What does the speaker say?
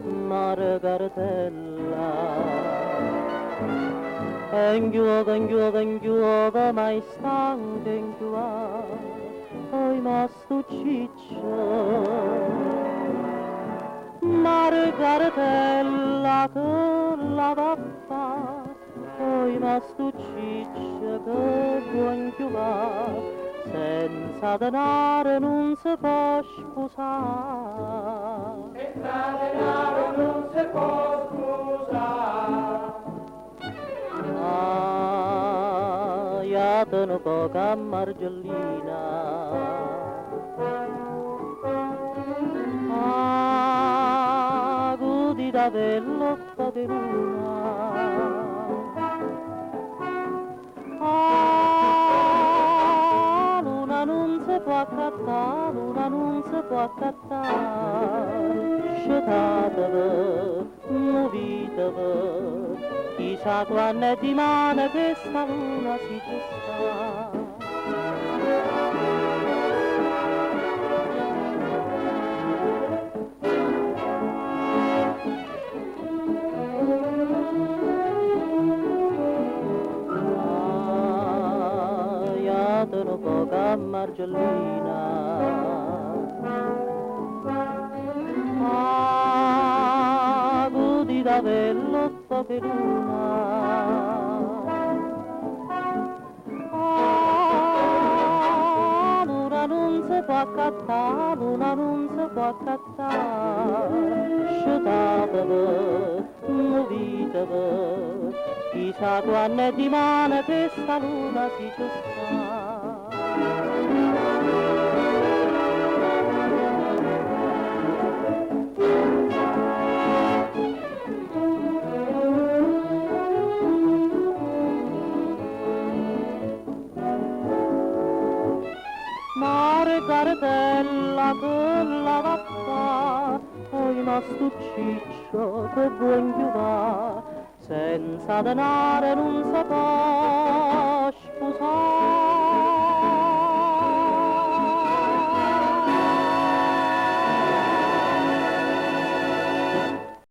Margaritella. Enchiuda, mai stanca enchiuda, oi mastu Ciccio. Margaritella che la va fa, oi mastu Ciccio che buon chiuva. Senza denaro non si può sposare. Senza denaro non si può sposare. Ah, ya te ne poca Margellina. Ah, gudi da bello poveruna. Può accattare, luna non si può accattare, scetateve, muovitevi, chissà quando è di mano che sta luna si ci sta. Sono poca Margellina. Ah, gudi da bello poveruna. Ah, luna non si può accattare, luna non si può accattare. Scetatevi, muovitevi, chissà quando è di mano che sta luna si ci sta. Margaritella che la va fa, oi mastu Ciccio che buon chiuva, senza denaro non si può sposare.